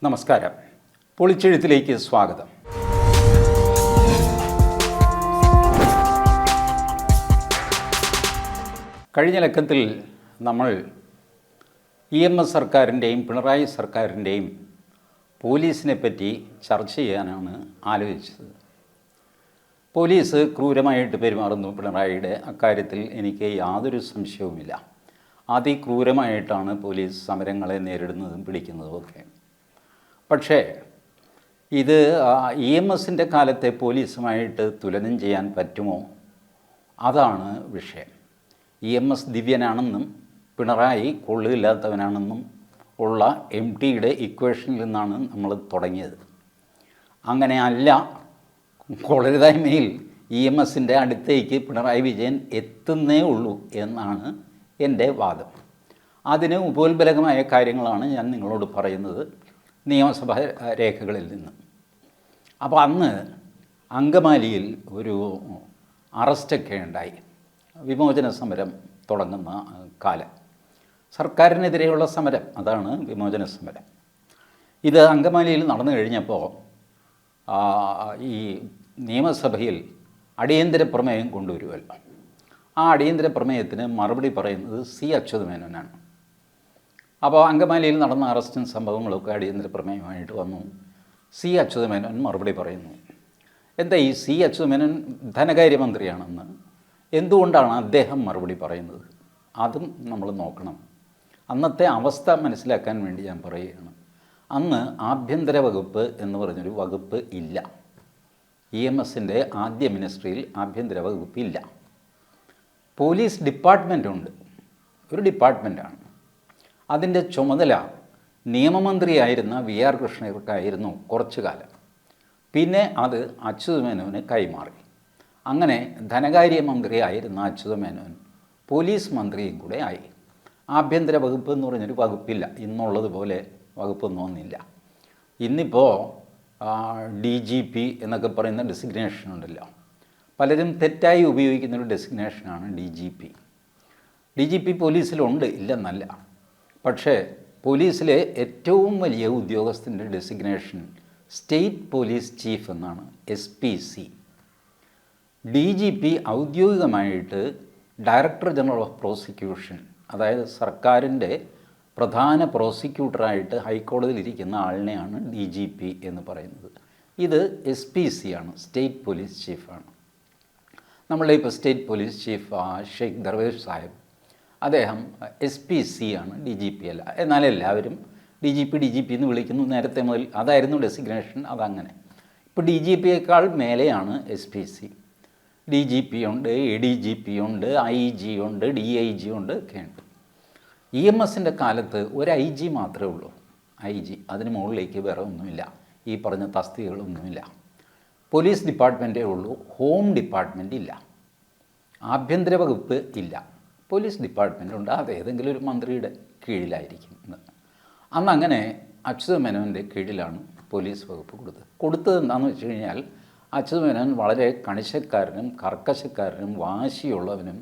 നമസ്കാരം. പൊളിച്ചെഴുത്തിലേക്ക് സ്വാഗതം. കഴിഞ്ഞ ലക്കത്തിൽ നമ്മൾ EMS സർക്കാരിൻ്റെയും പിണറായി സർക്കാരിൻ്റെയും പോലീസിനെ പറ്റി ചർച്ച ചെയ്യാനാണ് ആലോചിച്ചത്. പോലീസ് ക്രൂരമായിട്ട് പെരുമാറുന്നു പിണറായിയുടെ അക്കാര്യത്തിൽ എനിക്ക് യാതൊരു സംശയവുമില്ല. അതിക്രൂരമായിട്ടാണ് പോലീസ് സമരങ്ങളെ നേരിടുന്നതും പിടിക്കുന്നതും ഒക്കെ. പക്ഷേ ഇത് EMSൻ്റെ കാലത്തെ പോലീസുമായിട്ട് തുലനം ചെയ്യാൻ പറ്റുമോ? അതാണ് വിഷയം. EMS ദിവ്യനാണെന്നും പിണറായി കൊള്ളില്ലാത്തവനാണെന്നും ഉള്ള MTയുടെ ഇക്വേഷനിൽ നിന്നാണ് നമ്മൾ തുടങ്ങിയത്. അങ്ങനെ അല്ല, കൊള്ളരുതായ്മയിൽ EMSൻ്റെ അടുത്തേക്ക് പിണറായി വിജയൻ എത്തുന്നേ ഉള്ളൂ എന്നാണ് എൻ്റെ വാദം. അതിന് ഉപോത്ബലകമായ കാര്യങ്ങളാണ് ഞാൻ നിങ്ങളോട് പറയുന്നത് നിയമസഭാ രേഖകളിൽ നിന്ന്. അപ്പോൾ അന്ന് അങ്കമാലിയിൽ ഒരു അറസ്റ്റൊക്കെ ഉണ്ടായി. വിമോചന സമരം തുടങ്ങുന്ന കാലം, സർക്കാരിനെതിരെയുള്ള സമരം, അതാണ് വിമോചന സമരം. ഇത് അങ്കമാലിയിൽ നടന്നു കഴിഞ്ഞപ്പോൾ ഈ നിയമസഭയിൽ അടിയന്തര പ്രമേയം കൊണ്ടുവരുമല്ലോ. ആ അടിയന്തര പ്രമേയത്തിന് മറുപടി പറയുന്നത് C. അച്യുതമേനോനാണ്. അപ്പോൾ അങ്കമാലിയിൽ നടന്ന അറസ്റ്റും സംഭവങ്ങളൊക്കെ അടിയന്തര പ്രമേയമായിട്ട് വന്നു. C. അച്യുതമേനോൻ മറുപടി പറയുന്നു. എന്താ ഈ C. അച്യുതമേനോൻ ധനകാര്യമന്ത്രിയാണെന്ന് എന്തുകൊണ്ടാണ് അദ്ദേഹം മറുപടി പറയുന്നത്? അതും നമ്മൾ നോക്കണം. അന്നത്തെ അവസ്ഥ മനസ്സിലാക്കാൻ വേണ്ടി ഞാൻ പറയുകയാണ്. അന്ന് ആഭ്യന്തര വകുപ്പ് എന്ന് പറഞ്ഞൊരു വകുപ്പ് ഇല്ല. EMSൻ്റെ ആദ്യ മിനിസ്ട്രിയിൽ ആഭ്യന്തര വകുപ്പ് ഇല്ല. പോലീസ് ഡിപ്പാർട്ട്മെൻ്റ് ഉണ്ട്, ഒരു ഡിപ്പാർട്ട്മെൻറ്റാണ്. അതിൻ്റെ ചുമതല നിയമമന്ത്രിയായിരുന്ന VR കൃഷ്ണയ്യർക്കായിരുന്നു കുറച്ചു കാലം. പിന്നെ അത് അച്യുതമേനോന് കൈമാറി. അങ്ങനെ ധനകാര്യമന്ത്രിയായിരുന്ന അച്യുതമേനോൻ പോലീസ് മന്ത്രിയും കൂടെ ആയി. ആഭ്യന്തര വകുപ്പ് എന്ന് പറഞ്ഞൊരു വകുപ്പില്ല. ഇന്നുള്ളതുപോലെ വകുപ്പൊന്നും ഒന്നില്ല. ഇന്നിപ്പോൾ DGP എന്നൊക്കെ പറയുന്ന ഡെസിഗ്നേഷൻ ഉണ്ടല്ലോ. പലരും തെറ്റായി ഉപയോഗിക്കുന്നൊരു ഡെസിഗ്നേഷനാണ് DGP. DGP പോലീസിലുണ്ട്, ഇല്ലെന്നല്ല. പക്ഷേ പോലീസിലെ ഏറ്റവും വലിയ ഉദ്യോഗസ്ഥൻ്റെ ഡെസിഗ്നേഷൻ സ്റ്റേറ്റ് പോലീസ് ചീഫ് എന്നാണ്, SPC. DGP ഔദ്യോഗികമായിട്ട് ഡയറക്ടർ ജനറൽ ഓഫ് പ്രോസിക്യൂഷൻ, അതായത് സർക്കാരിൻ്റെ പ്രധാന പ്രോസിക്യൂട്ടറായിട്ട് ഹൈക്കോടതിയിലിരിക്കുന്ന ആളിനെയാണ് DGP എന്ന് പറയുന്നത്. ഇത് SPC ആണ്, സ്റ്റേറ്റ് പോലീസ് ചീഫാണ്. നമ്മളുടെ ഇപ്പോൾ state police chief Sheikh Darvesh Sahib, അദ്ദേഹം SPC ആണ്, DGP അല്ല. എന്നാൽ എല്ലാവരും DGP എന്ന് വിളിക്കുന്നു. നേരത്തെ മുതൽ അതായിരുന്നു ഡെസിഗ്നേഷൻ, അതങ്ങനെ. ഇപ്പോൾ DGPയേക്കാൾ മേലെയാണ് SPC. DGP ഉണ്ട്, ADGP ഉണ്ട്, IG ഉണ്ട്, DIG ഉണ്ട്, ഒക്കെ ഉണ്ട്. EMSൻ്റെ കാലത്ത് ഒരു IG മാത്രമേ ഉള്ളൂ, IG. അതിന് മുകളിലേക്ക് വേറെ ഒന്നുമില്ല, ഈ പറഞ്ഞ തസ്തികകളൊന്നുമില്ല. പോലീസ് ഡിപ്പാർട്ട്മെൻറ്റേ ഉള്ളൂ, ഹോം ഡിപ്പാർട്ട്മെൻറ്റ് ഇല്ല, ആഭ്യന്തര വകുപ്പ് ഇല്ല. പോലീസ് ഡിപ്പാർട്ട്മെൻ്റ് ഉണ്ട്, അത് ഏതെങ്കിലും ഒരു മന്ത്രിയുടെ കീഴിലായിരിക്കും. അന്ന് അങ്ങനെ അച്യുതമേനോൻ്റെ കീഴിലാണ് പോലീസ് വകുപ്പ് കൊടുത്തത് എന്താണെന്ന് വെച്ച് കഴിഞ്ഞാൽ, അച്യുതമേനോൻ വളരെ കണിശക്കാരനും കർക്കശക്കാരനും വാശിയുള്ളവനും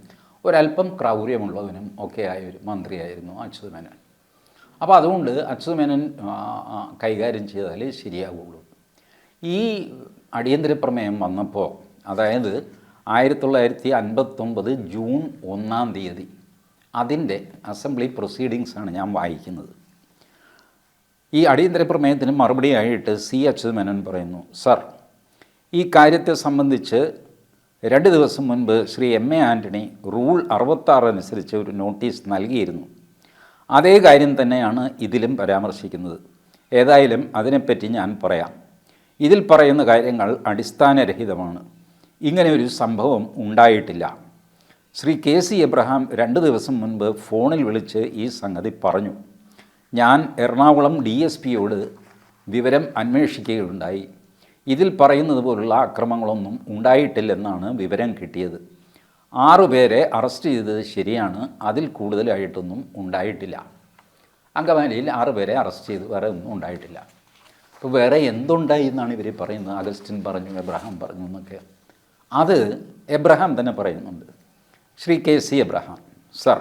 ഒരല്പം ക്രൗര്യമുള്ളവനും ഒക്കെ ആയ ഒരു മന്ത്രിയായിരുന്നു അച്യുതമേനോൻ. അപ്പോൾ അതുകൊണ്ട് അച്യുതമേനോൻ കൈകാര്യം ചെയ്താലേ ശരിയാകുള്ളൂ. ഈ അടിയന്തര പ്രമേയം വന്നപ്പോൾ, അതായത് 1959 ജൂൺ 1-ാം തീയതി, അതിൻ്റെ അസംബ്ലി പ്രൊസീഡിങ്സാണ് ഞാൻ വായിക്കുന്നത്. ഈ അടിയന്തര പ്രമേയത്തിന് മറുപടിയായിട്ട് C. അച്യുതമേനോൻ പറയുന്നു, സർ, ഈ കാര്യത്തെ സംബന്ധിച്ച് 2 ദിവസം മുൻപ് ശ്രീ M.A. ആൻ്റണി റൂൾ 66 അനുസരിച്ച് ഒരു നോട്ടീസ് നൽകിയിരുന്നു. അതേ കാര്യം തന്നെയാണ് ഇതിലും പരാമർശിക്കുന്നത്. ഏതായാലും അതിനെപ്പറ്റി ഞാൻ പറയാം. ഇതിൽ പറയുന്ന കാര്യങ്ങൾ അടിസ്ഥാനരഹിതമാണ്. ഇങ്ങനെ ഒരു സംഭവം ഉണ്ടായിട്ടില്ല. ശ്രീ KC എബ്രഹാം 2 ദിവസം മുൻപ് ഫോണിൽ വിളിച്ച് ഈ സംഗതി പറഞ്ഞു. ഞാൻ എറണാകുളം DSPയോട് വിവരം അന്വേഷിക്കുകയുണ്ടായി. ഇതിൽ പറയുന്നത് പോലുള്ള അക്രമങ്ങളൊന്നും ഉണ്ടായിട്ടില്ലെന്നാണ് വിവരം കിട്ടിയത്. 6 പേരെ അറസ്റ്റ് ചെയ്തത് ശരിയാണ്, അതിൽ കൂടുതലായിട്ടൊന്നും ഉണ്ടായിട്ടില്ല. അങ്കമാലിയിൽ 6 പേരെ അറസ്റ്റ് ചെയ്ത് വേറെ ഒന്നും ഉണ്ടായിട്ടില്ല. അപ്പോൾ വേറെ എന്തുണ്ടായി എന്നാണ് ഇവർ പറയുന്നത്? അഗസ്റ്റിൻ പറഞ്ഞു, എബ്രഹാം പറഞ്ഞു എന്നൊക്കെ. അത് എബ്രഹാം തന്നെ പറയുന്നുണ്ട്. Shri KC Abraham, sir,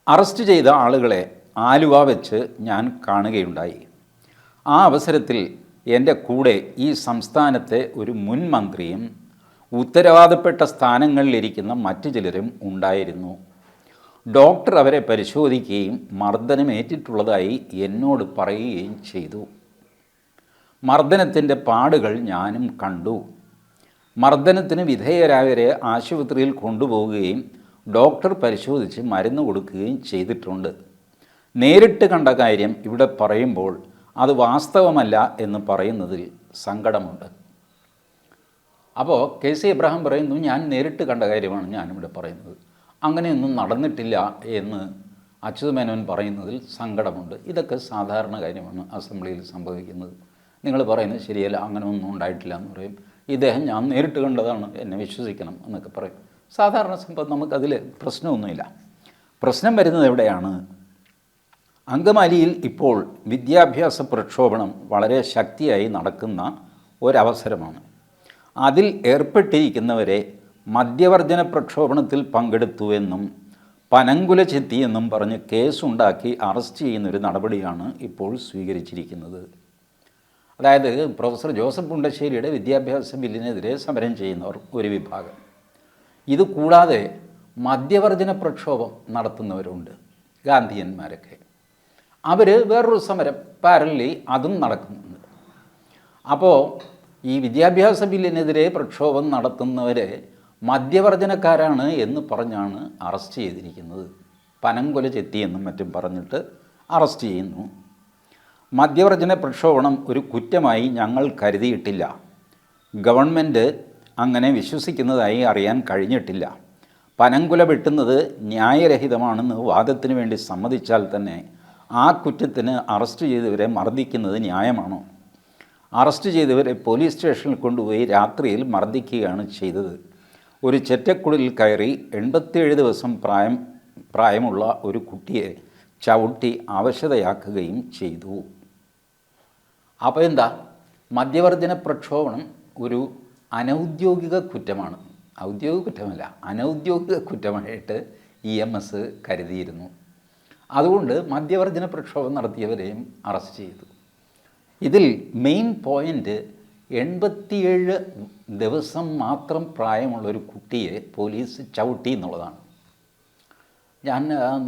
arrest ചെയ്ത ആളുകളെ ആലുവ വെച്ച് ഞാൻ കാണുകയുണ്ടായി. ആ അവസരത്തിൽ എൻ്റെ കൂടെ ഈ സംസ്ഥാനത്തെ ഒരു മുൻ മന്ത്രിയും ഉത്തരവാദപ്പെട്ട സ്ഥാനങ്ങളിലിരിക്കുന്ന മറ്റു ചിലരും ഉണ്ടായിരുന്നു. ഡോക്ടർ അവരെ പരിശോധിക്കുകയും മർദ്ദനമേറ്റിട്ടുള്ളതായി എന്നോട് പറയുകയും ചെയ്തു. മർദ്ദനത്തിൻ്റെ പാടുകൾ ഞാനും കണ്ടു. മർദ്ദനത്തിന് വിധേയരായവരെ ആശുപത്രിയിൽ കൊണ്ടുപോവുകയും ഡോക്ടർ പരിശോധിച്ച് മരുന്ന് കൊടുക്കുകയും ചെയ്തിട്ടുണ്ട്. നേരിട്ട് കണ്ട കാര്യം ഇവിടെ പറയുമ്പോൾ അത് വാസ്തവമല്ല എന്ന് പറയുന്നതിൽ സങ്കടമുണ്ട്. അപ്പോൾ കെ സി എബ്രഹാം പറയുന്നു, ഞാൻ നേരിട്ട് കണ്ട കാര്യമാണ് ഞാനിവിടെ പറയുന്നത്, അങ്ങനെയൊന്നും നടന്നിട്ടില്ല എന്ന് അച്യുതമേനോൻ പറയുന്നതിൽ സങ്കടമുണ്ട്. ഇതൊക്കെ സാധാരണ കാര്യമാണ് അസംബ്ലിയിൽ സംഭവിക്കുന്നത്. നിങ്ങൾ പറയുന്നത് ശരിയല്ല, അങ്ങനെ ഒന്നും ഉണ്ടായിട്ടില്ല എന്ന് പറയും. ഇദ്ദേഹം ഞാൻ നേരിട്ട് കണ്ടതാണ്, എന്നെ വിശ്വസിക്കണം എന്നൊക്കെ പറയും. സാധാരണ സംഭവം, നമുക്കതിൽ പ്രശ്നമൊന്നുമില്ല. പ്രശ്നം വരുന്നത് എവിടെയാണ്? അങ്കമാലിയിൽ ഇപ്പോൾ വിദ്യാഭ്യാസ പ്രക്ഷോഭണം വളരെ ശക്തിയായി നടക്കുന്ന ഒരവസരമാണ്. അതിൽ ഏർപ്പെട്ടിരിക്കുന്നവരെ മദ്യവർജന പ്രക്ഷോഭണത്തിൽ പങ്കെടുത്തുവെന്നും പനങ്കുല ചെത്തിയെന്നും പറഞ്ഞ് കേസുണ്ടാക്കി അറസ്റ്റ് ചെയ്യുന്നൊരു നടപടിയാണ് ഇപ്പോൾ സ്വീകരിച്ചിരിക്കുന്നത്. അതായത് പ്രൊഫസർ ജോസഫ് മുണ്ടശ്ശേരിയുടെ വിദ്യാഭ്യാസ ബില്ലിനെതിരെ സമരം ചെയ്യുന്നവർ ഒരു വിഭാഗം, ഇത് കൂടാതെ മദ്യവർജന പ്രക്ഷോഭം നടത്തുന്നവരുണ്ട്, ഗാന്ധിയന്മാരൊക്കെ. അവർ വേറൊരു സമരം പാരലി അതും നടക്കുന്നുണ്ട്. അപ്പോൾ ഈ വിദ്യാഭ്യാസ ബില്ലിനെതിരെ പ്രക്ഷോഭം നടത്തുന്നവരെ മദ്യവർജനക്കാരാണ് എന്ന് പറഞ്ഞാണ് അറസ്റ്റ് ചെയ്തിരിക്കുന്നത്. പനങ്കൊല ചെത്തിയെന്നും മറ്റും പറഞ്ഞിട്ട് അറസ്റ്റ് ചെയ്യുന്നു. മദ്യവർജന പ്രക്ഷോഭണം ഒരു കുറ്റമായി ഞങ്ങൾ കരുതിയിട്ടില്ല. ഗവൺമെൻറ് അങ്ങനെ വിശ്വസിക്കുന്നതായി അറിയാൻ കഴിഞ്ഞിട്ടില്ല. പനങ്കുല വെട്ടുന്നത് ന്യായരഹിതമാണെന്ന് വാദത്തിന് വേണ്ടി സമ്മതിച്ചാൽ തന്നെ ആ കുറ്റത്തിന് അറസ്റ്റ് ചെയ്തവരെ മർദ്ദിക്കുന്നത് ന്യായമാണോ? അറസ്റ്റ് ചെയ്തവരെ പോലീസ് സ്റ്റേഷനിൽ കൊണ്ടുപോയി രാത്രിയിൽ മർദ്ദിക്കുകയാണ് ചെയ്തത്. ഒരു ചെറ്റക്കുടിൽ കയറി 87 ദിവസം പ്രായമുള്ള ഒരു കുട്ടിയെ ചവിട്ടി അവശതയാക്കുകയും ചെയ്തു. അപ്പോൾ എന്താ, മദ്യവർജന പ്രക്ഷോഭണം ഒരു അനൗദ്യോഗിക കുറ്റമാണ്. ഔദ്യോഗിക കുറ്റമല്ല, അനൗദ്യോഗിക കുറ്റമായിട്ട് EMS കരുതിയിരുന്നു. അതുകൊണ്ട് മദ്യവർജന പ്രക്ഷോഭം നടത്തിയവരെയും അറസ്റ്റ് ചെയ്തു. ഇതിൽ മെയിൻ പോയിൻ്റ് 87 ദിവസം മാത്രം പ്രായമുള്ളൊരു കുട്ടിയെ പോലീസ് ചവിട്ടി എന്നുള്ളതാണ്.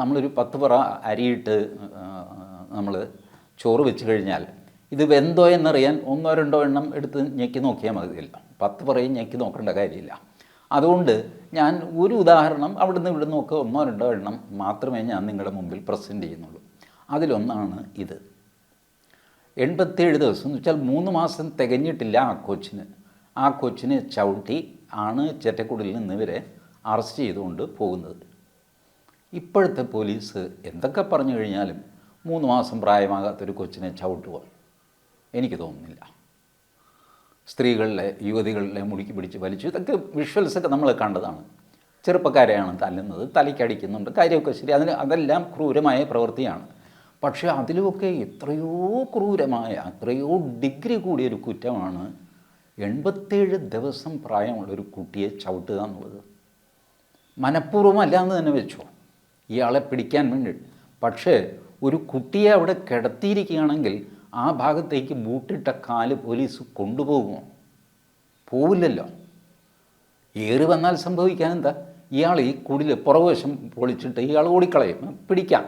നമ്മളൊരു 10 പറ അരിയിട്ട് നമ്മൾ ചോറ് വെച്ച് കഴിഞ്ഞാൽ ഇത് വെന്തോ എന്നറിയാൻ 1-2 എണ്ണം എടുത്ത് ഞെക്കി നോക്കിയാൽ മതിയല്ല, 10 പറയും ഞെക്കി നോക്കേണ്ട കാര്യമില്ല. അതുകൊണ്ട് ഞാൻ ഒരു ഉദാഹരണം അവിടുന്ന് ഇവിടെ നോക്കുക 1-2 എണ്ണം മാത്രമേ ഞാൻ നിങ്ങളുടെ മുമ്പിൽ പ്രസൻറ്റ് ചെയ്യുന്നുള്ളൂ. അതിലൊന്നാണ് ഇത്. 87 ദിവസം എന്ന് വെച്ചാൽ 3 മാസം തികഞ്ഞിട്ടില്ല ആ കൊച്ചിനെ ചവിട്ടി ആണ് ചെറ്റക്കുടിയിൽ നിന്ന് ഇവരെ അറസ്റ്റ് ചെയ്തുകൊണ്ട് പോകുന്നത്. ഇപ്പോഴത്തെ പോലീസ് എന്തൊക്കെ പറഞ്ഞു കഴിഞ്ഞാലും 3 മാസം പ്രായമാകാത്തൊരു കൊച്ചിനെ ചവിട്ടുക എനിക്ക് തോന്നുന്നില്ല. സ്ത്രീകളിലെ യുവതികളിലെ മുടിക്ക് പിടിച്ച് വലിച്ചു, ഇതൊക്കെ വിഷ്വൽസൊക്കെ നമ്മൾ കണ്ടതാണ്. ചെറുപ്പക്കാരെയാണ് തല്ലുന്നത്, തലയ്ക്കടിക്കുന്നുണ്ട്, കാര്യമൊക്കെ ശരി, അതെല്ലാം ക്രൂരമായ പ്രവൃത്തിയാണ്. പക്ഷേ അതിലുമൊക്കെ എത്രയോ ക്രൂരമായ, എത്രയോ ഡിഗ്രി കൂടിയൊരു കുറ്റമാണ് 87 ദിവസം പ്രായമുള്ളൊരു കുട്ടിയെ ചവിട്ടുക എന്നുള്ളത്. മനഃപൂർവ്വമല്ല എന്ന് തന്നെ വെച്ചോ, ഇയാളെ പിടിക്കാൻ വേണ്ടി. പക്ഷേ ഒരു കുട്ടിയെ അവിടെ കിടത്തിയിരിക്കുകയാണെങ്കിൽ ആ ഭാഗത്തേക്ക് ബൂട്ടിട്ട കാല് പോലീസ് കൊണ്ടുപോകുമോ? പോവില്ലല്ലോ. ഏറി വന്നാൽ സംഭവിക്കാൻ എന്താ, ഇയാൾ ഈ കുടിൽ പുറകുവശം പൊളിച്ചിട്ട് ഇയാൾ ഓടിക്കളയും, പിടിക്കാം.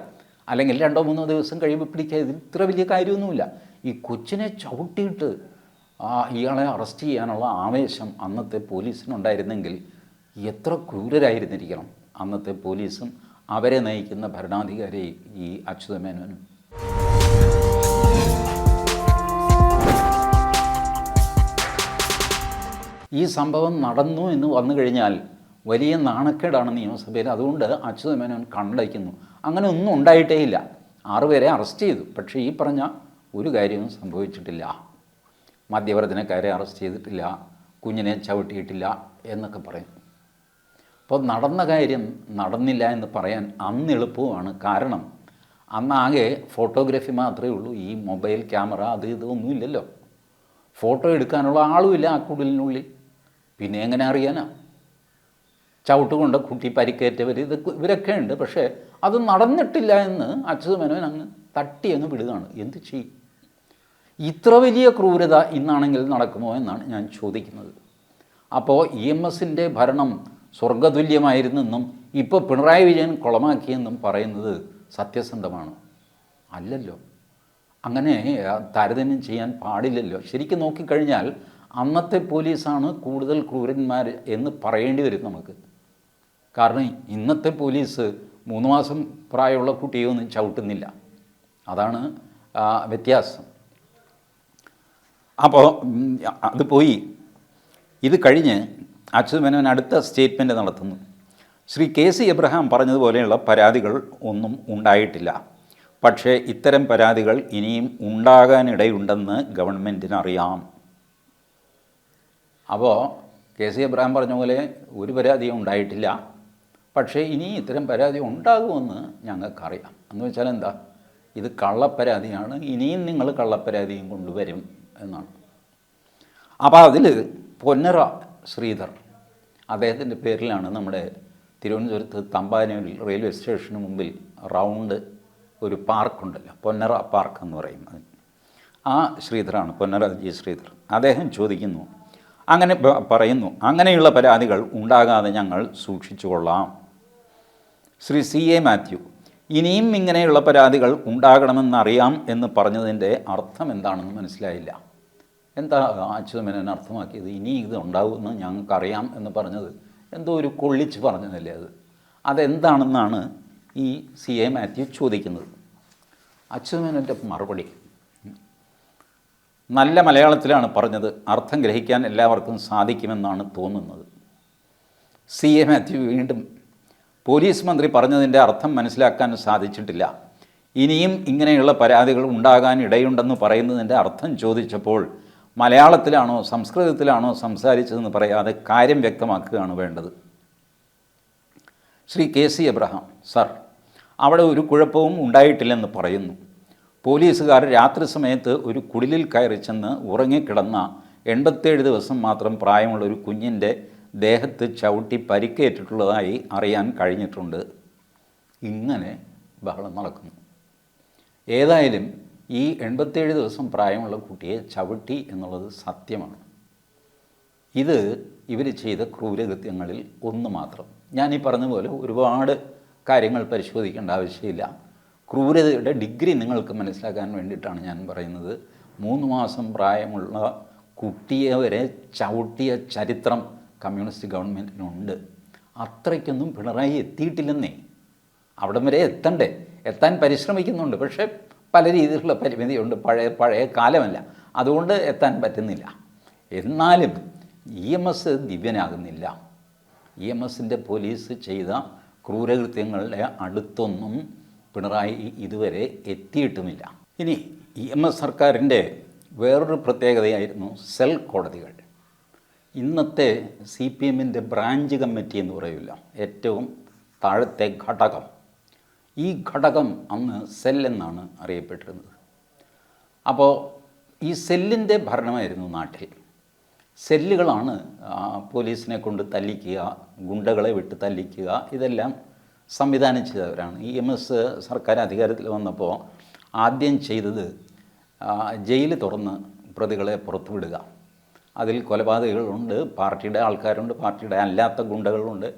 അല്ലെങ്കിൽ 2-3 ദിവസം കഴിയുമ്പോൾ പിടിക്കുക. ഇതിൽ ഇത്ര വലിയ കാര്യമൊന്നുമില്ല. ഈ കൊച്ചിനെ ചവിട്ടിയിട്ട് ഇയാളെ അറസ്റ്റ് ചെയ്യാനുള്ള ആവേശം അന്നത്തെ പോലീസിനുണ്ടായിരുന്നെങ്കിൽ എത്ര ക്രൂരരായിരുന്നിരിക്കണം അന്നത്തെ പോലീസും അവരെ നയിക്കുന്ന ഭരണാധികാരി ഈ അച്യുതമേനോനും. ഈ സംഭവം നടന്നു എന്ന് വന്നു കഴിഞ്ഞാൽ വലിയ നാണക്കേടാണ് നിയമസഭയിൽ. അതുകൊണ്ട് അച്യുതമേനോൻ കണ്ടയക്കുന്നു. അങ്ങനെ ഒന്നും ഉണ്ടായിട്ടേ ഇല്ല. 6 പേരെ അറസ്റ്റ് ചെയ്തു, പക്ഷേ ഈ പറഞ്ഞ ഒരു കാര്യവും സംഭവിച്ചിട്ടില്ല. മദ്യവർജനക്കാരെ അറസ്റ്റ് ചെയ്തിട്ടില്ല, കുഞ്ഞിനെ ചവിട്ടിയിട്ടില്ല എന്നൊക്കെ പറയും. അപ്പോൾ നടന്ന കാര്യം നടന്നില്ല എന്ന് പറയാൻ അന്ന് എളുപ്പമാണ്. കാരണം അന്നാകെ ഫോട്ടോഗ്രാഫി മാത്രമേ ഉള്ളൂ. ഈ മൊബൈൽ ക്യാമറ ഇതൊന്നുമില്ലല്ലോ. ഫോട്ടോ എടുക്കാനുള്ള ആളുമില്ല ആ കുടിലിനുള്ളിൽ. പിന്നെ എങ്ങനെ അറിയാനാ? ചവിട്ടുകൊണ്ട് കുട്ടി പരിക്കേറ്റവർ ഇവരൊക്കെ ഉണ്ട്. പക്ഷേ അത് നടന്നിട്ടില്ല എന്ന് അച്യുതമേനോൻ അങ്ങ് തട്ടി അങ്ങ് വിടുകയാണ്. എന്ത് ചെയ്യും? ഇത്ര വലിയ ക്രൂരത ഇന്നാണെങ്കിൽ നടക്കുമോ എന്നാണ് ഞാൻ ചോദിക്കുന്നത്. അപ്പോൾ EMSൻ്റെ ഭരണം സ്വർഗതുല്യമായിരുന്നെന്നും ഇപ്പോൾ പിണറായി വിജയൻ കുളമാക്കിയെന്നും പറയുന്നത് സത്യസന്ധമാണ്? അല്ലല്ലോ. അങ്ങനെ താരതമ്യം ചെയ്യാൻ പാടില്ലല്ലോ. ശരിക്കും നോക്കിക്കഴിഞ്ഞാൽ അന്നത്തെ പോലീസാണ് കൂടുതൽ ക്രൂരന്മാർ എന്ന് പറയേണ്ടി വരും നമുക്ക്. കാരണം ഇന്നത്തെ പോലീസ് 3 മാസം പ്രായമുള്ള കുട്ടിയൊന്നും ചവിട്ടുന്നില്ല. അതാണ് വ്യത്യാസം. അപ്പോൾ അത് പോയി. ഇത് കഴിഞ്ഞ് അച്യുതമേനോൻ അടുത്ത സ്റ്റേറ്റ്മെൻറ്റ് നടത്തുന്നു. ശ്രീ KC എബ്രഹാം പറഞ്ഞതുപോലെയുള്ള പരാതികൾ ഒന്നും ഉണ്ടായിട്ടില്ല. പക്ഷേ ഇത്തരം പരാതികൾ ഇനിയും ഉണ്ടാകാനിടയുണ്ടെന്ന് ഗവൺമെൻറ്റിനറിയാം. അപ്പോൾ KC എബ്രഹാം പറഞ്ഞ പോലെ ഒരു പരാതിയും ഉണ്ടായിട്ടില്ല, പക്ഷേ ഇനി ഇത്തരം പരാതി ഉണ്ടാകുമെന്ന് ഞങ്ങൾക്കറിയാം. എന്ന് വെച്ചാൽ എന്താ? ഇത് കള്ളപ്പരാതിയാണ്, ഇനിയും നിങ്ങൾ കള്ളപ്പരാതിയും കൊണ്ടുവരും എന്നാണ്. അപ്പോൾ അതിൽ പൊന്നറ ശ്രീധർ, അദ്ദേഹത്തിൻ്റെ പേരിലാണ് നമ്മുടെ തിരുവനന്തപുരത്ത് തമ്പാനൂരിൽ റെയിൽവേ സ്റ്റേഷന് മുമ്പിൽ റൗണ്ട് ഒരു പാർക്കുണ്ടല്ലോ, പൊന്നറ പാർക്ക് എന്ന് പറയുന്നത്. ആ ശ്രീധറാണ്, പൊന്നറ ജി ശ്രീധർ. അദ്ദേഹം ചോദിക്കുന്നു, അങ്ങനെ പറയുന്നു, അങ്ങനെയുള്ള പരാതികൾ ഉണ്ടാകാതെ ഞങ്ങൾ സൂക്ഷിച്ചുകൊള്ളാം. ശ്രീ CA മാത്യു, ഇനിയും ഇങ്ങനെയുള്ള പരാതികൾ ഉണ്ടാകണമെന്നറിയാം എന്ന് പറഞ്ഞതിൻ്റെ അർത്ഥം എന്താണെന്ന് മനസ്സിലായില്ല. എന്താ അച്യുതമേനോൻ അർത്ഥമാക്കിയത്? ഇനി ഇത് ഉണ്ടാകുമെന്ന് ഞങ്ങൾക്കറിയാം എന്ന് പറഞ്ഞത് എന്തോ ഒരു കൊള്ളിച്ച് പറഞ്ഞതല്ലേ അത്? അതെന്താണെന്നാണ് ഈ CA മാത്യു ചോദിക്കുന്നത്. അച്യുതമേനോൻ്റെ മറുപടി നല്ല മലയാളത്തിലാണ് പറഞ്ഞത്, അർത്ഥം ഗ്രഹിക്കാൻ എല്ലാവർക്കും സാധിക്കുമെന്നാണ് തോന്നുന്നത്. CA മാത്യു വീണ്ടും, പോലീസ് മന്ത്രി പറഞ്ഞതിൻ്റെ അർത്ഥം മനസ്സിലാക്കാൻ സാധിച്ചിട്ടില്ല. ഇനിയും ഇങ്ങനെയുള്ള പരാതികൾ ഉണ്ടാകാൻ ഇടയുണ്ടെന്ന് പറയുന്നതിൻ്റെ അർത്ഥം ചോദിച്ചപ്പോൾ മലയാളത്തിലാണോ സംസ്കൃതത്തിലാണോ സംസാരിച്ചതെന്ന് പറയാതെ കാര്യം വ്യക്തമാക്കുകയാണ് വേണ്ടത്. ശ്രീ KC എബ്രഹാം, സർ, അവിടെ ഒരു കുഴപ്പവും ഉണ്ടായിട്ടില്ലെന്ന് പറയുന്നു. പോലീസുകാർ രാത്രി സമയത്ത് ഒരു കുടിലിൽ കയറി ചെന്ന് ഉറങ്ങിക്കിടന്ന 87 ദിവസം മാത്രം പ്രായമുള്ള ഒരു കുഞ്ഞിൻ്റെ ദേഹത്ത് ചവിട്ടി പരിക്കേറ്റിട്ടുള്ളതായി അറിയാൻ കഴിഞ്ഞിട്ടുണ്ട്. ഇങ്ങനെ ബഹളം നടക്കുന്നു. ഏതായാലും ഈ 87 ദിവസം പ്രായമുള്ള കുട്ടിയെ ചവിട്ടി എന്നുള്ളത് സത്യമാണ്. ഇത് ഇവർ ചെയ്ത ക്രൂരകൃത്യങ്ങളിൽ ഒന്ന് മാത്രം. ഞാനീ പറഞ്ഞതുപോലെ ഒരുപാട് കാര്യങ്ങൾ പരിശോധിക്കേണ്ട ആവശ്യമില്ല. ക്രൂരതയുടെ ഡിഗ്രി നിങ്ങൾക്ക് മനസ്സിലാക്കാൻ വേണ്ടിയിട്ടാണ് ഞാൻ പറയുന്നത്. 3 മാസം പ്രായമുള്ള കുട്ടിയെ വരെ ചവിട്ടിയ ചരിത്രം കമ്മ്യൂണിസ്റ്റ് ഗവൺമെൻറ്റിനുണ്ട്. അത്രയ്ക്കൊന്നും പിണറായി എത്തിയിട്ടില്ലെന്നേ. അവിടം വരെ എത്തണ്ടേ, എത്താൻ പരിശ്രമിക്കുന്നുണ്ട്. പക്ഷേ പല രീതിയിലുള്ള പരിമിതിയുണ്ട്, പഴയ കാലമല്ല, അതുകൊണ്ട് എത്താൻ പറ്റുന്നില്ല. എന്നാലും EMS ദിവ്യനാകുന്നില്ല. EMSൻ്റെ പോലീസ് ചെയ്ത ക്രൂരകൃത്യങ്ങളുടെ അടുത്തൊന്നും പിണറായി ഇതുവരെ എത്തിയിട്ടുമില്ല. ഇനി EMS സർക്കാരിൻ്റെ വേറൊരു പ്രത്യേകതയായിരുന്നു സെൽ കോടതികൾ. ഇന്നത്തെ CPMൻ്റെ ബ്രാഞ്ച് കമ്മിറ്റി എന്ന് പറയില്ല, ഏറ്റവും താഴത്തെ ഘടകം. ഈ ഘടകം അന്ന് സെൽ എന്നാണ് അറിയപ്പെട്ടിരുന്നത്. അപ്പോൾ ഈ സെല്ലിൻ്റെ ഭരണമായിരുന്നു നാട്ടിൽ. സെല്ലുകളാണ് പോലീസിനെ കൊണ്ട് തല്ലിക്കുക, ഗുണ്ടകളെ വിട്ട് തല്ലിക്കുക, ഇതെല്ലാം സംവിധാനം ചെയ്തവരാണ്. EMS സർക്കാർ അധികാരത്തിൽ വന്നപ്പോൾ ആദ്യം ചെയ്തത് ജയിൽ തുറന്ന് പ്രതികളെ പുറത്തു വിടുക. അതിൽ കൊലപാതകങ്ങളുണ്ട്, പാർട്ടിയുടെ ആൾക്കാരുണ്ട്, പാർട്ടിയുടെ അല്ലാത്ത ഗുണ്ടകളുണ്ട്,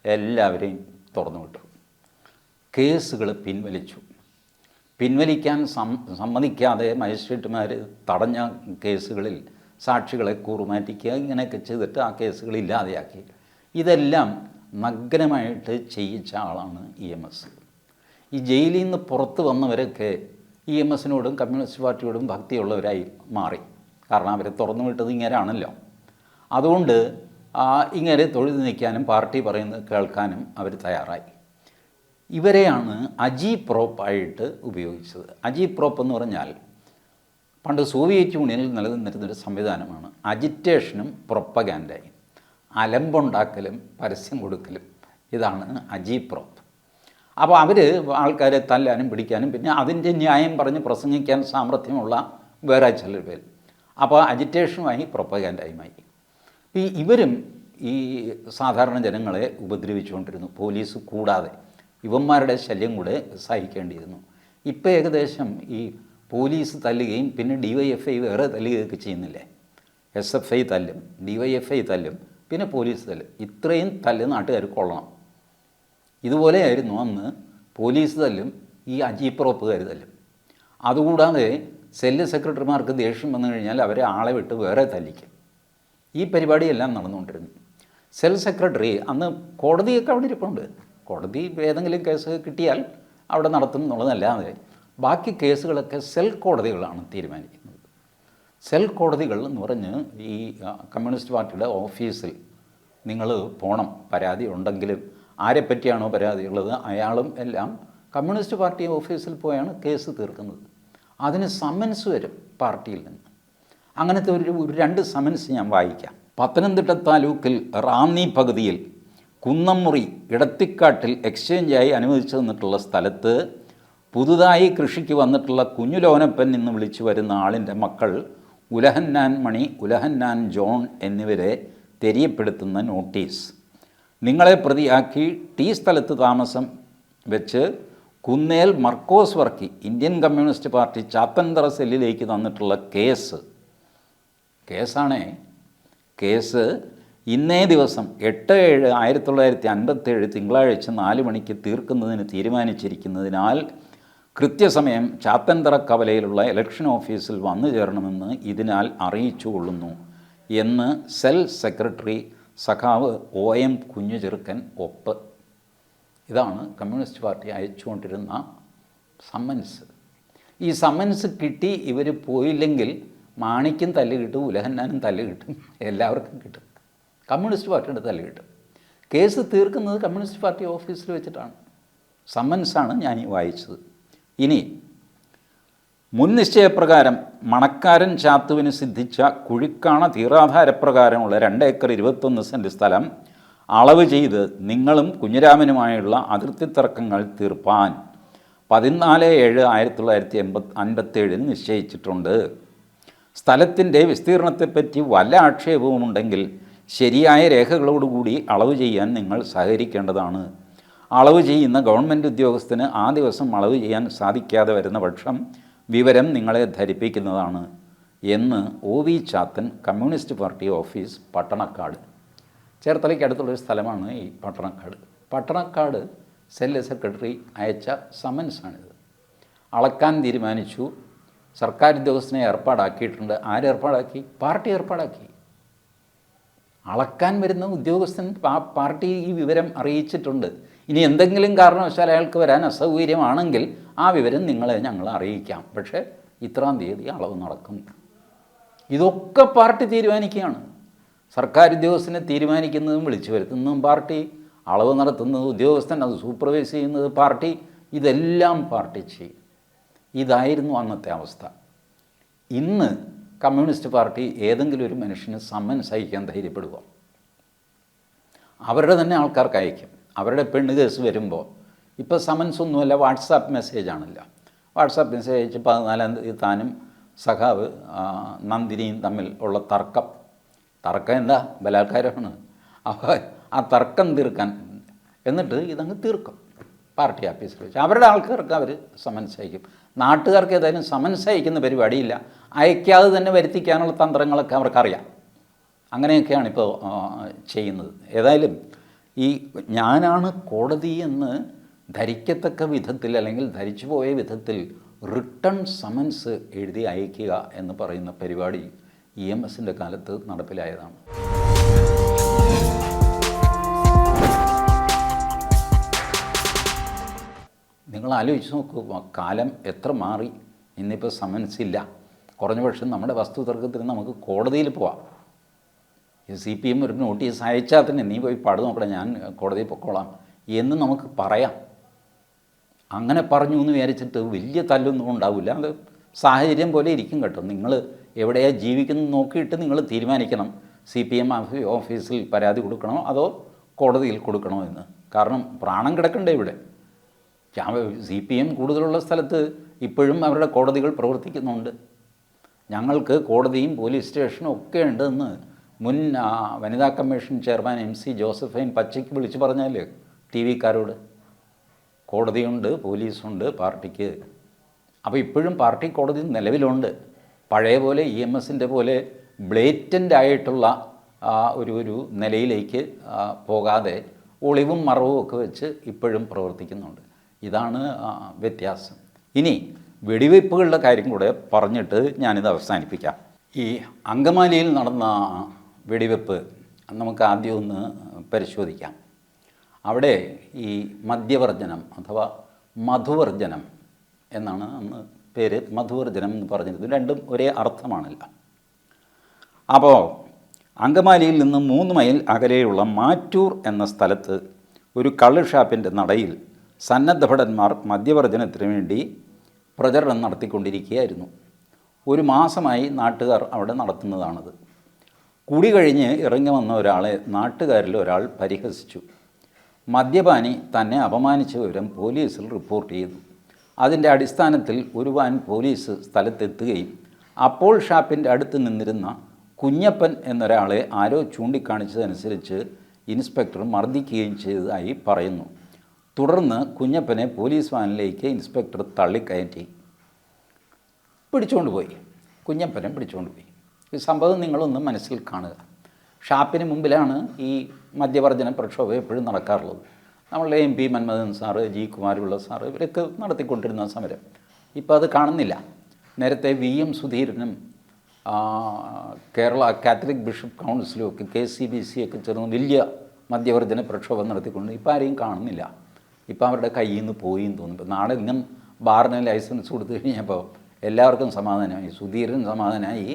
എല്ലാവരെയും തുറന്നു വിട്ടു. കേസുകൾ പിൻവലിക്കാൻ സമ്മതിക്കാതെ മജിസ്ട്രേറ്റുമാർ തടഞ്ഞ കേസുകളിൽ സാക്ഷികളെ കൂറുമാറ്റിക്കുക, ഇങ്ങനെയൊക്കെ ചെയ്തിട്ട് ആ കേസുകൾ ഇല്ലാതെയാക്കി. ഇതെല്ലാം നഗ്നമായിട്ട് ചെയ്യിച്ച ആളാണ് EMS. ഈ ജയിലിൽ നിന്ന് പുറത്ത് വന്നവരൊക്കെ EMSനോടും കമ്മ്യൂണിസ്റ്റ് പാർട്ടിയോടും ഭക്തിയുള്ളവരായി മാറി. കാരണം അവരെ തുറന്നു വിട്ടത് ഇങ്ങനെയാണല്ലോ. അതുകൊണ്ട് ഇങ്ങനെ തൊഴുതു നിൽക്കാനും പാർട്ടി പറയുന്നത് കേൾക്കാനും അവർ തയ്യാറായി. ഇവരെയാണ് അജിപ്രോപ്പായിട്ട് ഉപയോഗിച്ചത്. അജിപ്രോപ്പ് എന്ന് പറഞ്ഞാൽ പണ്ട് സോവിയറ്റ് യൂണിയനിൽ നിലനിന്നിരുന്നൊരു സംവിധാനമാണ്. അജിറ്റേഷനും പ്രൊപ്പഗാൻഡയും, അലമ്പുണ്ടാക്കലും പരസ്യം കൊടുക്കലും, ഇതാണ് അജിപ്രോപ്പ്. അപ്പോൾ അവർ ആൾക്കാരെ തല്ലാനും പിടിക്കാനും പിന്നെ അതിൻ്റെ ന്യായം പറഞ്ഞ് പ്രസംഗിക്കാൻ സാമർഥ്യമുള്ള വേറെ ചിലർ പേര്. അപ്പോൾ അജിറ്റേഷനുമായി പ്രൊപ്പഗാൻഡയുമായി ഇവരും ഈ സാധാരണ ജനങ്ങളെ ഉപദ്രവിച്ചുകൊണ്ടിരുന്നു. പോലീസ് കൂടാതെ ഇവന്മാരുടെ ശല്യം കൂടെ സഹിക്കേണ്ടിയിരുന്നു. ഇപ്പോൾ ഏകദേശം ഈ പോലീസ് തല്ലുകയും പിന്നെ DYFI വേറെ തല്ലുകയൊക്കെ ചെയ്യുന്നില്ലേ? SFI തല്ലും, DYFI തല്ലും, പിന്നെ പോലീസ് തല്ലും. ഇത്രയും തല്ല് നാട്ടുകാർ കൊള്ളണം. ഇതുപോലെയായിരുന്നു അന്ന് പോലീസ് തല്ലും ഈ അജീപ്രോപ്പുകാർ തല്ലും. അതുകൂടാതെ സെല്ല് സെക്രട്ടറിമാർക്ക് ദേഷ്യം വന്നു കഴിഞ്ഞാൽ അവരെ ആളെ വിട്ട് വേറെ തല്ലിക്കും. ഈ പരിപാടിയെല്ലാം നടന്നുകൊണ്ടിരുന്നു. സെൽ സെക്രട്ടറി അന്ന് കോടതിയൊക്കെ അവിടെ ഇരിപ്പുണ്ട്. കോടതി ഏതെങ്കിലും കേസ് കിട്ടിയാൽ അവിടെ നടത്തും എന്നുള്ളതല്ലാതെ ബാക്കി കേസുകളൊക്കെ സെൽ കോടതികളാണ് തീരുമാനിക്കുന്നത്. സെൽ കോടതികൾ എന്ന് പറഞ്ഞ് ഈ കമ്മ്യൂണിസ്റ്റ് പാർട്ടിയുടെ ഓഫീസിൽ നിങ്ങൾ പോകണം. പരാതി ഉണ്ടെങ്കിലും ആരെപ്പറ്റിയാണോ പരാതിയുള്ളത് അയാളും എല്ലാം കമ്മ്യൂണിസ്റ്റ് പാർട്ടി ഓഫീസിൽ പോയാണ് കേസ് തീർക്കുന്നത്. അതിന് സമൻസ് വരും പാർട്ടിയിൽ നിന്ന്. അങ്ങനത്തെ ഒരു 2 സമൻസ് ഞാൻ വായിക്കാം. പത്തനംതിട്ട താലൂക്കിൽ റാന്നി പകുതിയിൽ കുന്നംമുറി ഇടത്തിക്കാട്ടിൽ എക്സ്ചേഞ്ചായി അനുവദിച്ചു തന്നിട്ടുള്ള സ്ഥലത്ത് പുതുതായി കൃഷിക്ക് വന്നിട്ടുള്ള കുഞ്ഞുലോനപ്പൻ എന്ന് വിളിച്ചു വരുന്ന ആളിൻ്റെ മക്കൾ ഉലഹന്നാൻ മണി, ഉലഹന്നാൻ ജോൺ എന്നിവരെ തെര്യപ്പെടുത്തുന്ന നോട്ടീസ്. നിങ്ങളെ പ്രതിയാക്കി T സ്ഥലത്ത് താമസം വെച്ച് കുന്നേൽ മർക്കോസ് വർക്കി ഇന്ത്യൻ കമ്മ്യൂണിസ്റ്റ് പാർട്ടി ചാത്തൻതറ സെല്ലിലേക്ക് തന്നിട്ടുള്ള കേസാണേ. കേസ് ഇന്നേ ദിവസം 8/7/1957 തിങ്കളാഴ്ച 4 മണിക്ക് തീർക്കുന്നതിന് തീരുമാനിച്ചിരിക്കുന്നതിനാൽ കൃത്യസമയം ചാത്തൻതറ കവലയിലുള്ള ഇലക്ഷൻ ഓഫീസിൽ വന്നു ചേരണമെന്ന് ഇതിനാൽ അറിയിച്ചുകൊള്ളുന്നു എന്ന് സെൽ സെക്രട്ടറി സഖാവ് OM കുഞ്ഞുചെറുക്കൻ ഒപ്പ്. ഇതാണ് കമ്മ്യൂണിസ്റ്റ് പാർട്ടി അയച്ചുകൊണ്ടിരുന്ന സമ്മൻസ്. ഈ സമ്മൻസ് കിട്ടി ഇവർ പോയില്ലെങ്കിൽ മാണിക്കും തല്ല് കിട്ടും, ഉലഹന്നാനും തല്ല് കിട്ടും, എല്ലാവർക്കും കിട്ടും. കമ്മ്യൂണിസ്റ്റ് പാർട്ടിയുടെ തല്ല് കിട്ടും. കേസ് തീർക്കുന്നത് കമ്മ്യൂണിസ്റ്റ് പാർട്ടി ഓഫീസിൽ വെച്ചിട്ടാണ്. സമ്മൻസാണ് ഞാൻ ഈ വായിച്ചത്. ഇനി മുൻ നിശ്ചയപ്രകാരം മണക്കാരൻ ചാത്തുവിന് സിദ്ധിച്ച കുഴിക്കാണ തീറാധാരപ്രകാരമുള്ള 2 ഏക്കർ 21 സെൻറ്റ് സ്ഥലം അളവ് ചെയ്ത് നിങ്ങളും കുഞ്ഞിരാമനുമായുള്ള അതിർത്തി തർക്കങ്ങൾ തീർപ്പാൻ 14/7/1957 നിശ്ചയിച്ചിട്ടുണ്ട്. സ്ഥലത്തിൻ്റെ വിസ്തീർണത്തെപ്പറ്റി വല്ല ആക്ഷേപവുമുണ്ടെങ്കിൽ ശരിയായ രേഖകളോടുകൂടി അളവ് ചെയ്യാൻ നിങ്ങൾ സഹകരിക്കേണ്ടതാണ്. അളവ് ചെയ്യുന്ന ഗവൺമെൻറ് ഉദ്യോഗസ്ഥന് ആ ദിവസം അളവ് ചെയ്യാൻ സാധിക്കാതെ വരുന്ന പക്ഷം വിവരം നിങ്ങളെ ധരിപ്പിക്കുന്നതാണ് എന്ന് OV ചാത്തൻ, കമ്മ്യൂണിസ്റ്റ് പാർട്ടി ഓഫീസ്, പട്ടണക്കാട്. ചേർത്തലയ്ക്ക് അടുത്തുള്ളൊരു സ്ഥലമാണ് ഈ പട്ടണക്കാട്. പട്ടണക്കാട് സെല്ല് സെക്രട്ടറി അയച്ച സമൻസാണിത്. അളക്കാൻ തീരുമാനിച്ചു. സർക്കാർ ഉദ്യോഗസ്ഥനെ ഏർപ്പാടാക്കിയിട്ടുണ്ട്. ആരേർപ്പാടാക്കി? പാർട്ടി ഏർപ്പാടാക്കി. അളക്കാൻ വരുന്ന ഉദ്യോഗസ്ഥൻ പാർട്ടി ഈ വിവരം അറിയിച്ചിട്ടുണ്ട്. ഇനി എന്തെങ്കിലും കാരണവശാൽ അയാൾക്ക് വരാൻ അസൗകര്യമാണെങ്കിൽ ആ വിവരം ഞങ്ങൾ അറിയിക്കാം. പക്ഷേ ഇത്രാം തീയതി അളവ് നടക്കും. ഇതൊക്കെ പാർട്ടി തീരുമാനിക്കുകയാണ്. സർക്കാർ ഉദ്യോഗസ്ഥനെ തീരുമാനിക്കുന്നതും വിളിച്ചു വരുത്തുന്നതും പാർട്ടി, അളവ് നടത്തുന്നത് ഉദ്യോഗസ്ഥൻ, അത് സൂപ്പർവൈസ് ചെയ്യുന്നത് പാർട്ടി, ഇതെല്ലാം പാർട്ടി ചെയ്യും. ഇതായിരുന്നു അന്നത്തെ അവസ്ഥ. ഇന്ന് കമ്മ്യൂണിസ്റ്റ് പാർട്ടി ഏതെങ്കിലും ഒരു മനുഷ്യന് സമ്മൻസ് അയക്കാൻ ധൈര്യപ്പെടുക? അവരുടെ തന്നെ ആൾക്കാർക്ക് അയക്കും. അവരുടെ പെണ്ണ് കേസ് വരുമ്പോൾ ഇപ്പോൾ സമൻസ് ഒന്നുമല്ല, വാട്സാപ്പ് മെസ്സേജാണല്ലോ. വാട്സാപ്പ് മെസ്സേജ് അയച്ച് 14-ാം തീയതി താനും സഖാവ് നന്ദിനിയും തമ്മിൽ ഉള്ള തർക്കം എന്താ? ബലാത്കാരമാണ്. അപ്പോൾ ആ തർക്കം തീർക്കാൻ എന്നിട്ട് ഇതങ്ങ് തീർക്കും പാർട്ടി ഓഫീസിൽ വെച്ച്. അവരുടെ ആൾക്കാർക്ക് അവർ സമൻസ് അയക്കും. നാട്ടുകാർക്ക് ഏതായാലും സമൻസ് അയക്കുന്ന പരിപാടിയില്ല. അയക്കാതെ തന്നെ വരുത്തിക്കാനുള്ള തന്ത്രങ്ങളൊക്കെ അവർക്കറിയാം. അങ്ങനെയൊക്കെയാണ് ഇപ്പോൾ ചെയ്യുന്നത്. ഏതായാലും ഈ ഞാനാണ് കോടതി എന്ന് ധരിക്കത്തക്ക വിധത്തിൽ അല്ലെങ്കിൽ ധരിച്ചു പോയ വിധത്തിൽ റിട്ടേൺ സമൻസ് എഴുതി അയക്കുക എന്ന് പറയുന്ന പരിപാടി EMSൻ്റെ കാലത്ത് നടപ്പിലായതാണ്. നിങ്ങൾ ആലോചിച്ച് നോക്കൂ, കാലം എത്ര മാറി. ഇന്നിപ്പോൾ സമൻസ് ഇല്ല. കുറഞ്ഞ പക്ഷം നമ്മുടെ വസ്തു തർക്കത്തിന് നമുക്ക് കോടതിയിൽ പോവാം. CPM ഒരു നോട്ടീസ് അയച്ചാൽ തന്നെ നീ പോയി പാട് നോക്കണം, ഞാൻ കോടതിയിൽ പൊക്കോളാം എന്ന് നമുക്ക് പറയാം. അങ്ങനെ പറഞ്ഞു എന്ന് വിചാരിച്ചിട്ട് വലിയ തല്ലൊന്നും ഉണ്ടാവില്ല. അത് സാഹചര്യം പോലെ ഇരിക്കും കേട്ടോ. നിങ്ങൾ എവിടെയാണ് ജീവിക്കുന്നത് നോക്കിയിട്ട് നിങ്ങൾ തീരുമാനിക്കണം CPM ഓഫീസിൽ പരാതി കൊടുക്കണോ അതോ കോടതിയിൽ കൊടുക്കണോ എന്ന്. കാരണം പ്രാണം കിടക്കണ്ടേ ഇവിടെ. CPM കൂടുതലുള്ള സ്ഥലത്ത് ഇപ്പോഴും അവരുടെ കോടതികൾ പ്രവർത്തിക്കുന്നുണ്ട്. ഞങ്ങൾക്ക് കോടതിയും പോലീസ് സ്റ്റേഷനും ഒക്കെ ഉണ്ടെന്ന് മുൻ വനിതാ കമ്മീഷൻ ചെയർമാൻ MC ജോസഫൈൻ പച്ചയ്ക്ക് വിളിച്ചു പറഞ്ഞാൽ TV-ക്കാരോട്. കോടതിയുണ്ട്, പോലീസുണ്ട് പാർട്ടിക്ക്. അപ്പോൾ ഇപ്പോഴും പാർട്ടി കോടതി നിലവിലുണ്ട്. പഴയ പോലെ EMSൻ്റെ പോലെ ബ്ലേറ്റൻ്റ് ആയിട്ടുള്ള ഒരു നിലയിലേക്ക് പോകാതെ ഒളിവും മറവും ഒക്കെ വെച്ച് ഇപ്പോഴും പ്രവർത്തിക്കുന്നുണ്ട്. ഇതാണ് വ്യത്യാസം. ഇനി വെടിവയ്പ്പുകളുടെ കാര്യം കൂടെ പറഞ്ഞിട്ട് ഞാനിത് അവസാനിപ്പിക്കാം. ഈ അങ്കമാലിയിൽ നടന്ന വെടിവെപ്പ് നമുക്ക് ആദ്യം ഒന്ന് പരിശോധിക്കാം. അവിടെ ഈ മദ്യവർജനം അഥവാ മധുവർജനം എന്നാണ് അന്ന് പേര്. മധുവർജനം എന്ന് പറഞ്ഞിരുന്നത് രണ്ടും ഒരേ അർത്ഥമാണല്ലോ. അപ്പോൾ അങ്കമാലിയിൽ നിന്ന് 3 മൈൽ അകലെയുള്ള മാറ്റൂർ എന്ന സ്ഥലത്ത് ഒരു കള്ള് ഷാപ്പിൻ്റെ നടയിൽ സന്നദ്ധ ഭടന്മാർ മദ്യവർജനത്തിന് വേണ്ടി പ്രചരണം നടത്തിക്കൊണ്ടിരിക്കുകയായിരുന്നു. 1 മാസമായി നാട്ടുകാർ അവിടെ നടത്തുന്നതാണത്. കുടി കഴിഞ്ഞ് ഇറങ്ങി വന്ന ഒരാളെ നാട്ടുകാരിൽ ഒരാൾ പരിഹസിച്ചു. മദ്യപാനി തന്നെ അപമാനിച്ച വിവരം പോലീസിൽ റിപ്പോർട്ട് ചെയ്തു. അതിൻ്റെ അടിസ്ഥാനത്തിൽ ഒരു വാൻ പോലീസ് സ്ഥലത്തെത്തുകയും അപ്പോൾ ഷാപ്പിൻ്റെ അടുത്ത് നിന്നിരുന്ന കുഞ്ഞപ്പൻ എന്നൊരാളെ ആരോ ചൂണ്ടിക്കാണിച്ചതനുസരിച്ച് ഇൻസ്പെക്ടർ മർദ്ദിക്കുകയും ചെയ്തതായി പറയുന്നു. തുടർന്ന് കുഞ്ഞപ്പനെ പോലീസ് വാനിലേക്ക് ഇൻസ്പെക്ടർ തള്ളിക്കയറ്റി പിടിച്ചുകൊണ്ടുപോയി. കുഞ്ഞപ്പനെ പിടിച്ചുകൊണ്ടുപോയി. ഈ സംഭവം നിങ്ങളൊന്ന് മനസ്സിൽ കാണുക. ഷാപ്പിന് മുമ്പിലാണ് ഈ മദ്യവർജന പ്രക്ഷോഭം എപ്പോഴും നടക്കാറുള്ളത്. നമ്മളുടെ MP Manmadhan sir, G Kumara Pillai sir ഇവരൊക്കെ നടത്തിക്കൊണ്ടിരുന്ന സമരം ഇപ്പോൾ അത് കാണുന്നില്ല. നേരത്തെ VM സുധീരനും കേരള കാത്തലിക് ബിഷപ്പ് കൗൺസിലും ഒക്കെ KCBC ഒക്കെ ചേർന്ന് വലിയ മദ്യവർജന പ്രക്ഷോഭം നടത്തിക്കൊണ്ട് ഇപ്പോൾ ആരെയും കാണുന്നില്ല. ഇപ്പോൾ അവരുടെ കയ്യിൽ നിന്ന് പോയി എന്ന് തോന്നുന്നു. ഇപ്പോൾ നാടെങ്ങും ബാറിന് ലൈസൻസ് കൊടുത്തു കഴിഞ്ഞപ്പോൾ എല്ലാവർക്കും സമാധാനമായി. സുധീരനും സമാധാനമായി,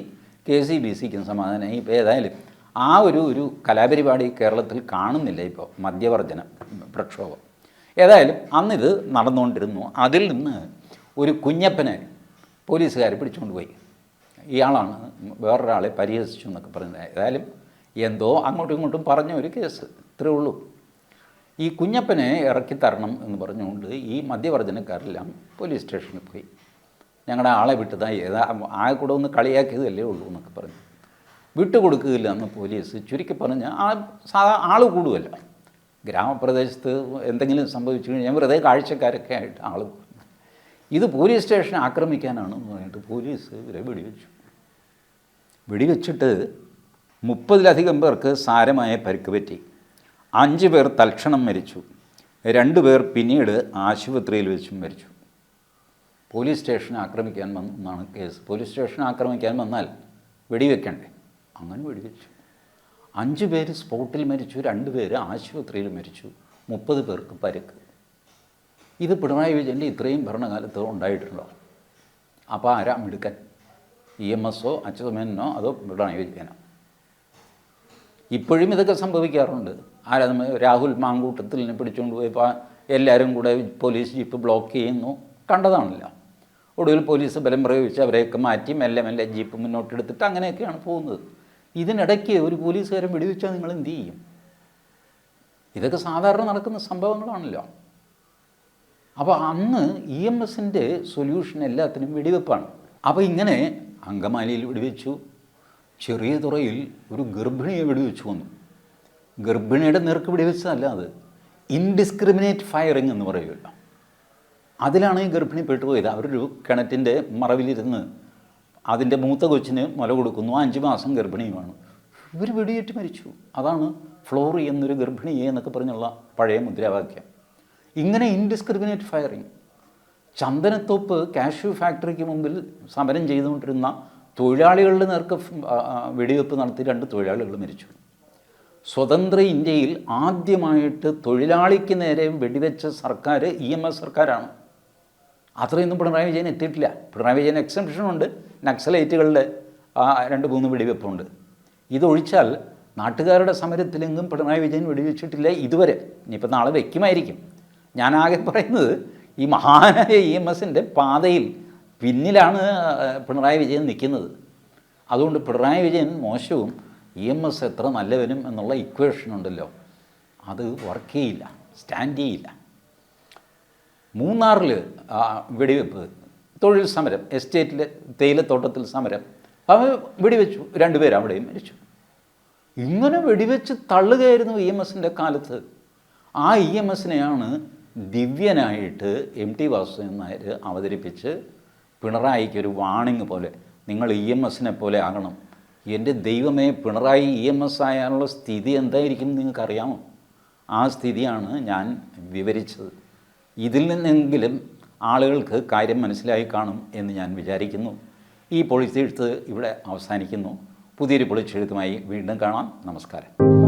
KCBCക്കും സമാധാനമായി. ഇപ്പോൾ ഏതായാലും ആ ഒരു കലാപരിപാടി കേരളത്തിൽ കാണുന്നില്ല ഇപ്പോൾ, മദ്യവർജന പ്രക്ഷോഭം. ഏതായാലും അന്നിത് നടന്നുകൊണ്ടിരുന്നു. അതിൽ നിന്ന് ഒരു കുഞ്ഞപ്പനെ പോലീസുകാർ പിടിച്ചുകൊണ്ടുപോയി. ഇയാളാണ് വേറൊരാളെ പരിഹസിച്ചു എന്നൊക്കെ പറയുന്നത്. ഏതായാലും എന്തോ അങ്ങോട്ടും ഇങ്ങോട്ടും പറഞ്ഞ ഒരു കേസ്, ഇത്രയേ ഉള്ളൂ. ഈ കുഞ്ഞപ്പനെ ഇറക്കി തരണം എന്ന് പറഞ്ഞുകൊണ്ട് ഈ മദ്യവർജനക്കാരെല്ലാം പോലീസ് സ്റ്റേഷനിൽ പോയി. ഞങ്ങളുടെ ആളെ വിട്ടതായി ആകെ കൂടെ ഒന്ന് കളിയാക്കിയതല്ലേ ഉള്ളൂ എന്നൊക്കെ പറഞ്ഞു. വിട്ടുകൊടുക്കുകയില്ല എന്ന് പോലീസ്. ചുരുക്കി പറഞ്ഞാൽ ആൾ കൂടുമല്ല. ഗ്രാമപ്രദേശത്ത് എന്തെങ്കിലും സംഭവിച്ചു കഴിഞ്ഞാൽ വെറുതെ കാഴ്ചക്കാരൊക്കെ ആയിട്ട് ആൾ കൂടും. ഇത് പോലീസ് സ്റ്റേഷൻ ആക്രമിക്കാനാണെന്ന് പറഞ്ഞിട്ട് പോലീസ് ഇവരെ വെടിവെച്ചു. വെടിവെച്ചിട്ട് 30-ലധികം പേർക്ക് സാരമായ പരിക്ക് പറ്റി. 5 പേർ തൽക്ഷണം മരിച്ചു. 2 പേർ പിന്നീട് ആശുപത്രിയിൽ വെച്ചും മരിച്ചു. പോലീസ് സ്റ്റേഷൻ ആക്രമിക്കാൻ വന്നാണ് കേസ്. പോലീസ് സ്റ്റേഷൻ ആക്രമിക്കാൻ വന്നാൽ വെടിവെക്കണ്ടേ? അങ്ങനെ വെടിവെച്ചു. 5 പേര് സ്പോട്ടിൽ മരിച്ചു, 2 പേര് ആശുപത്രിയിൽ മരിച്ചു, 30 പേർക്ക് പരിക്ക്. ഇത് പിണറായി വിജയൻ്റെ ഇത്രയും ഭരണകാലത്ത് ഉണ്ടായിട്ടുണ്ടോ? അപ്പോൾ ആരാ മിടുക്കൻ? EMSോ അച്യുതമേനോ അതോ പിണറായി വിജയനോ? ഇപ്പോഴും ഇതൊക്കെ സംഭവിക്കാറുണ്ട്. രാഹുൽ മാങ്കൂട്ടത്തിലിനെ പിടിച്ചുകൊണ്ട് പോയപ്പോൾ എല്ലാവരും കൂടെ പോലീസ് ജീപ്പ് ബ്ലോക്ക് ചെയ്യുന്നു, കണ്ടതാണല്ലോ. ഒടുവിൽ പോലീസ് ബലം പ്രയോഗിച്ച് അവരെയൊക്കെ മാറ്റി മെല്ലെ ജീപ്പ് മുന്നോട്ടെടുത്തിട്ട് അങ്ങനെയൊക്കെയാണ് പോകുന്നത്. ഇതിനിടയ്ക്ക് ഒരു പോലീസുകാരൻ വെടിവെച്ചാൽ നിങ്ങൾ എന്തു ചെയ്യും? ഇതൊക്കെ സാധാരണ നടക്കുന്ന സംഭവങ്ങളാണല്ലോ. അപ്പോൾ അന്ന് EMSൻ്റെ സൊല്യൂഷൻ എല്ലാത്തിനും വെടിവെപ്പാണ്. അപ്പോൾ ഇങ്ങനെ അങ്കമാലിയിൽ വെടിവെച്ചു. ചെറിയ തുറയിൽ ഒരു ഗർഭിണിയെ വെടിവെച്ചു വന്നു. ഗർഭിണിയുടെ നേർക്ക് വെടിവെച്ചതല്ല, അത് ഇൻഡിസ്ക്രിമിനേറ്റ് ഫയറിങ് എന്ന് പറയുമല്ലോ. അതിലാണ് ഈ ഗർഭിണി പെട്ടുപോയത്. അവരൊരു കിണറ്റിൻ്റെ മറവിലിരുന്ന് അതിൻ്റെ മൂത്ത കൊച്ചിന് മുല കൊടുക്കുന്നു. 5 മാസം ഗർഭിണിയുമാണ്. ഇവർ വെടിയേറ്റ് മരിച്ചു. അതാണ് ഫ്ലോറി എന്നൊരു ഗർഭിണിയെ എന്നൊക്കെ പറഞ്ഞുള്ള പഴയ മുദ്രാവാക്യം. ഇങ്ങനെ ഇൻഡിസ്ക്രിമിനേറ്റ് ഫയറിങ്. ചന്ദനത്തോപ്പ് കാഷ്യൂ ഫാക്ടറിക്ക് മുമ്പിൽ സമരം ചെയ്തുകൊണ്ടിരുന്ന തൊഴിലാളികളുടെ നേർക്ക് വെടിവെപ്പ് നടത്തി 2 തൊഴിലാളികൾ മരിച്ചു. സ്വതന്ത്ര ഇന്ത്യയിൽ ആദ്യമായിട്ട് തൊഴിലാളിക്ക് നേരെ വെടിവെച്ച സർക്കാർ EMS സർക്കാരാണ്. അത്രയൊന്നും പിണറായി വിജയൻ എത്തിയിട്ടില്ല. പിണറായി വിജയൻ എക്സംഷനുണ്ട്, നക്സലൈറ്റുകളുടെ 2-3 വെടിവെപ്പുണ്ട്. ഇതൊഴിച്ചാൽ നാട്ടുകാരുടെ സമരത്തിലെങ്കും പിണറായി വിജയൻ വെടിവെച്ചിട്ടില്ല ഇതുവരെ. ഇനിയിപ്പോൾ നാളെ വയ്ക്കുമായിരിക്കും. ഞാനാകെ പറയുന്നത് ഈ മഹാനായ EMSൻ്റെ പാതയിൽ പിന്നിലാണ് പിണറായി വിജയൻ നിൽക്കുന്നത്. അതുകൊണ്ട് പിണറായി വിജയൻ മോശവും EMS എത്ര നല്ലവനും എന്നുള്ള ഇക്വേഷൻ ഉണ്ടല്ലോ, അത് വർക്ക് ചെയ്യില്ല, സ്റ്റാൻഡ് ചെയ്യില്ല. മൂന്നാറിൽ വെടിവെപ്പ്, തൊഴിൽ സമരം, എസ്റ്റേറ്റിൽ തേയിലത്തോട്ടത്തിൽ സമരം, അവർ വെടിവെച്ചു. 2 പേർ അവിടെയും മരിച്ചു. ഇങ്ങനെ വെടിവെച്ച് തള്ളുകയായിരുന്നു EMSൻ്റെ കാലത്ത്. ആ EMSനെയാണ് ദിവ്യനായിട്ട് MT വാസുദേവൻ നായർ അവതരിപ്പിച്ച് പിണറായിക്ക് ഒരു വാണിംഗ് പോലെ, നിങ്ങൾ EMS പോലെ ആകണം. എൻ്റെ ദൈവമേ, പിണറായി EMS ആയാലുള്ള സ്ഥിതി എന്തായിരിക്കും നിങ്ങൾക്കറിയാമോ? ആ സ്ഥിതിയാണ് ഞാൻ വിവരിച്ചത്. ഇതിൽ നിന്നെങ്കിലും ആളുകൾക്ക് കാര്യം മനസ്സിലായി കാണും എന്ന് ഞാൻ വിചാരിക്കുന്നു. ഈ പൊളിച്ചെഴുത്ത് ഇവിടെ അവസാനിക്കുന്നു. പുതിയൊരു പൊളിച്ചെഴുത്തുമായി വീണ്ടും കാണാം. നമസ്കാരം.